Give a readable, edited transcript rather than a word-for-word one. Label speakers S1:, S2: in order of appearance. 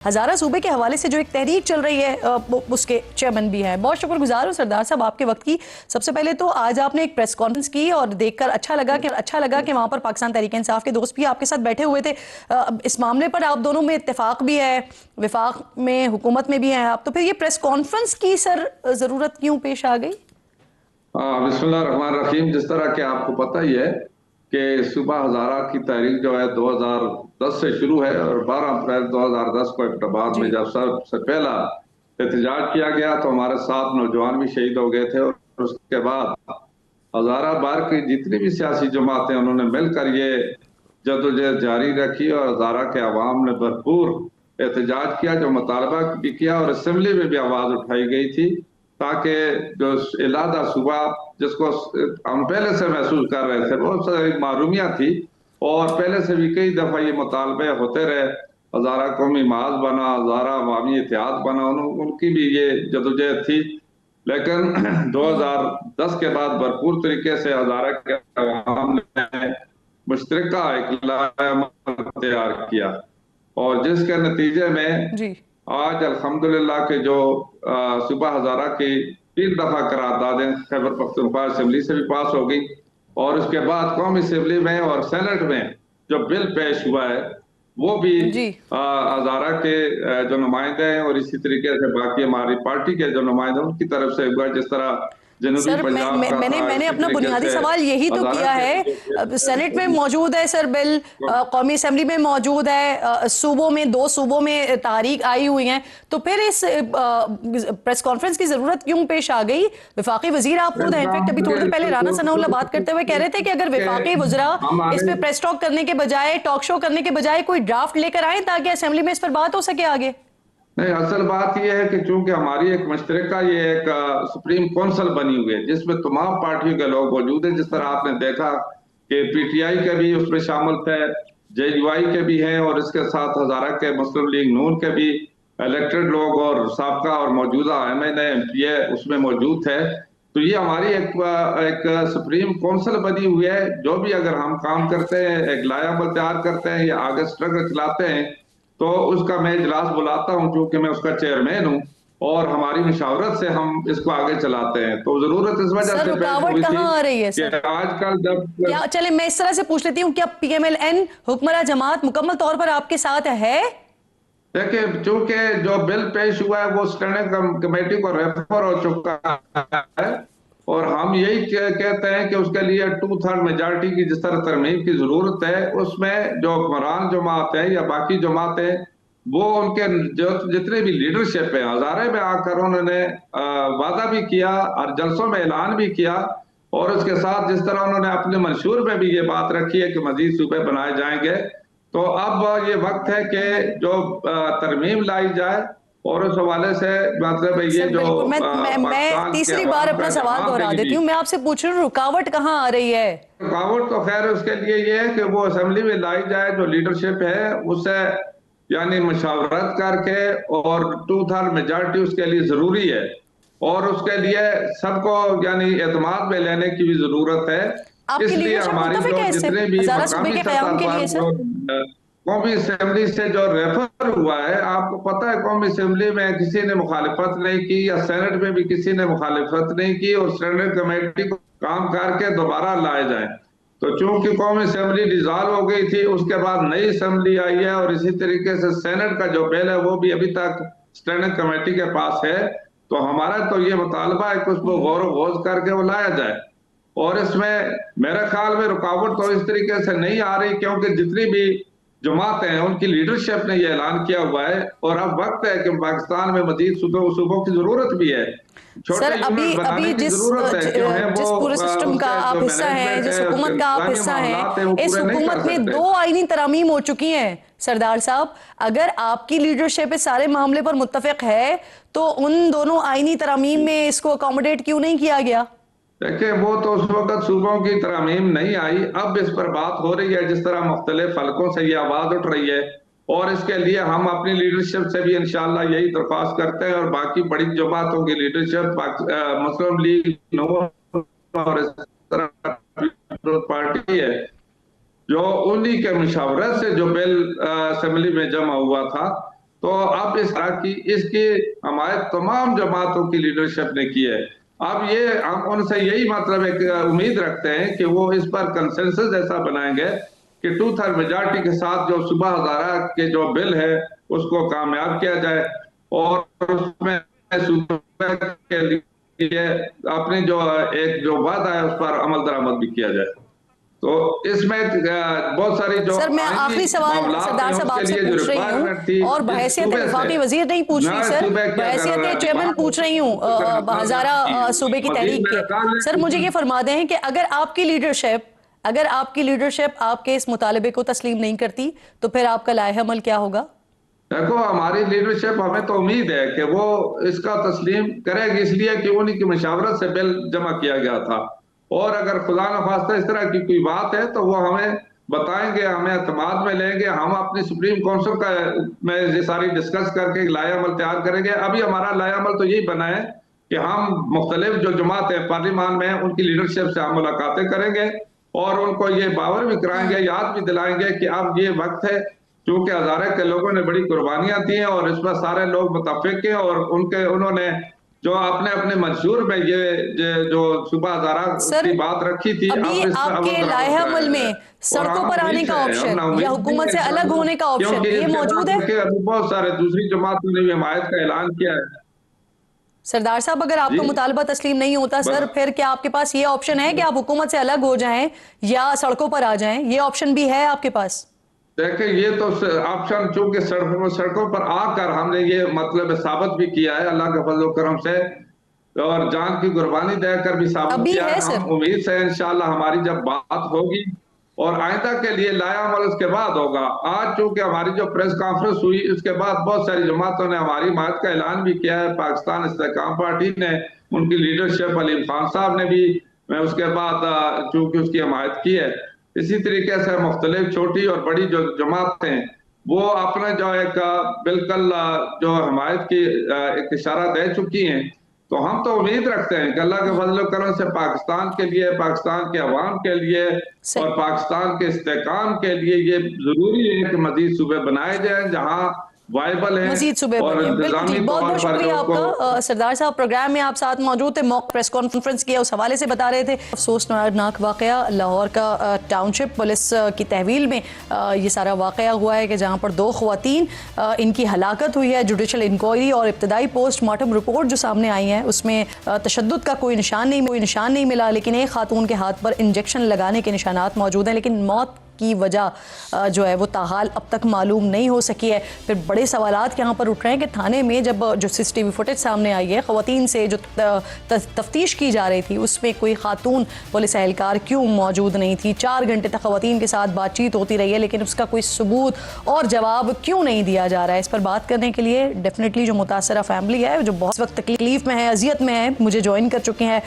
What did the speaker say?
S1: हज़ारा सूबे के हवाले से जो एक तहरीक चल रही है उसके चेयरमैन भी हैं। बहुत शुक्रगुजार हूँ सरदार साहब आपके वक्त की। सबसे पहले तो आज आपने एक प्रेस कॉन्फ्रेंस की और देखकर अच्छा लगा कि वहाँ पर पाकिस्तान तहरीक इंसाफ के दोस्त भी आपके साथ बैठे हुए थे। इस मामले पर आप दोनों में इत्तेफाक भी है, विफाक में हुकूमत में भी हैं आप, तो फिर ये प्रेस कॉन्फ्रेंस की सर ज़रूरत क्यों पेश आ गई?
S2: बिस्मिल्लाह रहमान रहीम। जिस तरह के आपको पता ही है कि सुबह हज़ारा की तहरीक जो है 2010 से शुरू है और 12 अप्रैल 2010 को इब्टाबाद में जब सबसे पहला एहतजाज किया गया तो हमारे 7 नौजवान भी शहीद हो गए थे। और उसके बाद हज़ारा बार की जितनी भी सियासी जमातें उन्होंने मिलकर ये जदोजहद जारी रखी और हज़ारा के अवाम ने भरपूर एहतजाज किया, जो मुतालबा भी किया और असम्बली में भी आवाज उठाई गई थी ताकि जो इलादा सूबा जिसको हम पहले से महसूस कर रहे थे, बहुत सारी मारूमियां थी और पहले से भी कई दफा ये मुतालबे होते रहे। हज़ारा कौमी माज बना, हज़ारा अवामी इत्तेहाद बना, उनकी भी ये जदोजहद थी। लेकिन 2010 के बाद भरपूर तरीके से हज़ारा के अवाम ने मुश्तरका एक लाएमल तैयार किया और जिसके नतीजे में
S1: जी
S2: आज अल्हम्दुलिल्लाह के जो सुबह हज़ारा की 3 दफा करारदादें खैबर पख्तूनख्वा असेंबली से भी पास हो गई और उसके बाद कौमी असेंबली में और सेनेट में जो बिल पेश हुआ है वो भी
S1: जी
S2: हज़ारा के जो नुमाइंदे हैं और इसी तरीके से बाकी हमारी पार्टी के जो नुमाइंदे उनकी तरफ से हुआ। जिस तरह जनूबी
S1: सर
S2: पंजाब का था,
S1: मैंने
S2: इसी
S1: अपना
S2: तरीके
S1: बुनियादी
S2: से
S1: सवाल यही तो किया है। सेनेट में मौजूद है सर बिल, कौमी असेंबली में मौजूद है, सूबों में 2 सूबों में तारीख आई हुई हैं, तो फिर इस प्रेस कॉन्फ्रेंस की जरूरत क्यों पेश आ गई? विफाकी वजीर आप खुद हैं, इनफैक्ट अभी थोड़ी देर पहले राना सनाउल्लाह बात करते हुए कह रहे थे कि अगर विफाकी वज़रा इस पे प्रेस टॉक करने के बजाय, टॉक शो करने के बजाय कोई ड्राफ्ट लेकर आए ताकि असेंबली में इस पर बात हो सके आगे।
S2: नहीं, असल बात यह है कि चूंकि हमारी एक मुश्तरका ये एक सुप्रीम काउंसिल बनी हुई है जिसमें तमाम पार्टियों के लोग मौजूद हैं। जिस तरह आपने देखा कि पीटीआई के भी उसमें शामिल थे, जेयूआई के भी हैं और इसके साथ हज़ारा के मुस्लिम लीग नून के भी इलेक्टेड लोग और साबका और मौजूदा एमएनए एमपीए उसमें मौजूद थे। तो ये हमारी एक सुप्रीम काउंसिल बनी हुई है। जो भी अगर हम काम करते हैं, एक लायाबल तैयार करते हैं या आगे स्ट्रगल चलाते हैं तो उसका मैं इजलास बुलाता हूं, क्योंकि मैं उसका चेयरमैन हूं और हमारी मुशावरत से हम इसको आगे चलाते हैं। तो जरूरत इस वजह से
S1: रुकावट कहाँ आ रही है सर?
S2: आजकल जब
S1: क्या, चले मैं इस तरह से पूछ लेती हूँ, क्या पीएमएलएन हुक्मरान जमात मुकम्मल तौर पर आपके साथ है?
S2: देखिए, चूंकि जो बिल पेश हुआ है वो स्टैंडिंग कमेटी को रेफर हो चुका है और हम यही कहते हैं कि उसके लिए 2/3 मेजॉरिटी की जिस तरह तरमीम की जरूरत है, उसमें जो हुक्मरान जमात है या बाकी जमातें वो उनके जो जितने भी लीडरशिप है, हज़ारे में आकर उन्होंने वादा भी किया और जलसों में ऐलान भी किया और उसके साथ जिस तरह उन्होंने अपने मंशूर में भी ये बात रखी है कि मजीद सूबे बनाए जाएंगे। तो अब ये वक्त है कि जो तरमीम लाई जाए और उस हवाले से मतलब ये जो
S1: मैं तीसरी बार अपना सवाल दोहरा देती हूँ, मैं आपसे पूछ रही हूँ रुकावट कहाँ आ रही है?
S2: रुकावट तो खैर उसके लिए ये है कि वो असेंबली में लाई जाए, जो लीडरशिप है उससे यानी मशावरत करके और 2/3 मेजॉरिटी उसके लिए जरूरी है और उसके लिए सबको यानी एतमाद में लेने की भी जरूरत है। इसलिए हमारी जो जितने भी मकामी कौमी असेंबली से जो रेफर हुआ है, आपको पता है कौमी असेंबली में किसी ने मुखालिफत नहीं की या सेनेट में भी किसी ने मुखालिफत नहीं की और स्टैंडिंग कमेटी को काम करके दोबारा लाए जाए। तो चूंकि कौमी असेंबली डिसॉल्व हो गई थी, उसके बाद नई असेंबली आई है और इसी तरीके से सेनेट का जो बिल है वो भी अभी तक स्टैंडिंग कमेटी के पास है। तो हमारा तो ये मुतालबा है कि उसको गौर गौज करके वो लाया जाए और इसमें मेरे ख्याल में रुकावट तो इस तरीके से नहीं आ रही, क्योंकि जितनी भी जमात हैं उनकी लीडरशिप ने यह ऐलान किया हुआ है और अब वक्त है कि पाकिस्तान में मजीद सूबों की जरूरत भी है।
S1: सर अभी जिस पूरे सिस्टम का आप हिस्सा हैं, जिस हुकूमत का आप हिस्सा हैं, इस हुकूमत में 2 आईनी तरामीम हो चुकी हैं सरदार साहब। अगर आपकी लीडरशिप इस सारे मामले पर मुत्तफिक है तो उन दोनों आईनी तरामीम में इसको अकोमोडेट क्यों नहीं किया गया?
S2: देखिए, वो तो उस वक्त सूबों की तरमीम नहीं आई, अब इस पर बात हो रही है। जिस तरह मुख्तलिफ हलकों से ये आवाज उठ रही है और इसके लिए हम अपनी लीडरशिप से भी इंशाल्लाह यही दरख्वास्त करते हैं और बाकी बड़ी जमातों की लीडरशिप, मुस्लिम लीग नून और इस तरह पार्टी है जो उन्हीं के मुशावरत से जो बिल असेंबली में जमा हुआ था तो अब इस तरह की इसकी हमारे तमाम जमातों की लीडरशिप ने की है। अब ये हम उनसे यही मतलब एक उम्मीद रखते हैं कि वो इस पर कंसेंसस ऐसा बनाएंगे कि 2/3 मेजॉरिटी के साथ जो सुबह हजारा के जो बिल है उसको कामयाब किया जाए और उसमें सूबे के लिए अपनी जो एक जो वादा है उस पर अमल दरामद भी किया जाए। तो इसमें बहुत सारी जो
S1: सर मैं आखिरी सवाल सरदार साहब आपसे पूछ रही हूँ और बहैसियत वफाकी वजीर नहीं पूछ रही सर, बहैसियत चेयरमैन पूछ रही हूँ हजारा सूबे की तहरीक के। सर मुझे ये फरमा दें कि अगर आपकी लीडरशिप आपके इस मुतालबे को तस्लीम नहीं करती तो फिर आपका लाए अमल क्या होगा?
S2: देखो हमारी लीडरशिप, हमें तो उम्मीद है कि वो इसका तस्लीम करेगी, इसलिए कि उन्हीं की मशावरत से बिल जमा किया गया था। और अगर खुदा न खास्ता इस तरह की कोई बात है तो वो हमें बताएंगे, हमें एतमाद में लेंगे, हम अपनी सुप्रीम काउंसिल का में ये सारी डिस्कस करके लाया अमल तैयार करेंगे। अभी हमारा लाया अमल तो यही बना है कि हम मुख्तलिफ जो जमात है पार्लियामान में उनकी लीडरशिप से हम मुलाकातें करेंगे और उनको ये बावर भी कराएंगे, याद भी दिलाएंगे कि अब ये वक्त है, क्योंकि हजारे के लोगों ने बड़ी कुर्बानियां दी हैं और इस पर सारे लोग मुतफिक हैं और उन्होंने जो अपने अपने मंशूर में ये जो सुबह हजारा की बात रखी थी।
S1: अभी आपके लाए अमल में सड़कों पर आने का ऑप्शन या हुकूमत से अलग होने का ऑप्शन ये मौजूद है?
S2: बहुत सारे दूसरी जमातों ने भी हिमायत का ऐलान किया है।
S1: सरदार साहब अगर आपका मुतालबा तस्लीम नहीं होता सर, फिर क्या आपके पास ये ऑप्शन है कि आप हुकूमत से अलग हो जाएं या सड़कों पर आ जाएं? ये ऑप्शन भी है आपके पास?
S2: देखिए ये तो ऑप्शन चूंकि सड़कों पर आकर हमने ये मतलब साबित भी किया है अल्लाह के फजल करम से और जान की कुर्बानी देकर भी साबित किया है। हम उम्मीद से इंशाल्लाह हमारी जब बात होगी और आइंदा के लिए लाया अमल उसके बाद होगा। आज चूंकि हमारी जो प्रेस कॉन्फ्रेंस हुई उसके बाद बहुत सारी जमातों ने हमारी हिमायत का ऐलान भी किया है। पाकिस्तान इस्तेहकाम पार्टी ने, उनकी लीडरशिप अलीम खान साहब ने भी उसके बाद चूंकि उसकी हिमायत की है। इसी तरीके से मुख्तलिफ छोटी और बड़ी जो जमातें वो अपने जो एक बिल्कुल जो हिमायत की एक इशारा दे चुकी हैं। तो हम तो उम्मीद रखते हैं कि अल्लाह के फजल करम से पाकिस्तान के लिए, पाकिस्तान के अवाम के लिए और पाकिस्तान के इस्तेहकाम के लिए ये जरूरी है कि मजीद सूबे बनाए जाएं जहां वाइबल है
S1: मजीद सुबह
S2: और
S1: बहुत बहुत शुक्रिया आपका सरदार साहब। प्रोग्राम में आप साथ मौजूद थे, मॉक प्रेस कॉन्फ्रेंस किया उस हवाले से बता रहे थे। अफसोसनाक वाकया लाहौर का टाउनशिप पुलिस की तहवील में ये सारा वाकया हुआ है कि जहाँ पर 2 ख्वातीन इनकी हलाकत हुई है। जुडिशल इंक्वायरी और इब्तदाई पोस्टमार्टम रिपोर्ट जो सामने आई है उसमें तशद्दुद का कोई निशान नहीं मिला, लेकिन एक खातून के हाथ पर इंजेक्शन लगाने के निशानात मौजूद हैं, लेकिन मौत की वजह जो है वो ताहाल अब तक मालूम नहीं हो सकी है। फिर बड़े सवालात यहाँ पर उठ रहे हैं कि थाने में जब जो CCTV फुटेज सामने आई है ख़वातीन से जो तफ्तीश की जा रही थी उसमें कोई खातून पुलिस एहलकार क्यों मौजूद नहीं थी? 4 घंटे तक ख़वातीन के साथ बातचीत होती रही है लेकिन उसका कोई सबूत और जवाब क्यों नहीं दिया जा रहा है? इस पर बात करने के लिए डेफिनेटली जो मुतासरा फैमिली है जो बहुत वक्त तकलीफ में है, अजियत में है, मुझे ज्वाइन कर चुके हैं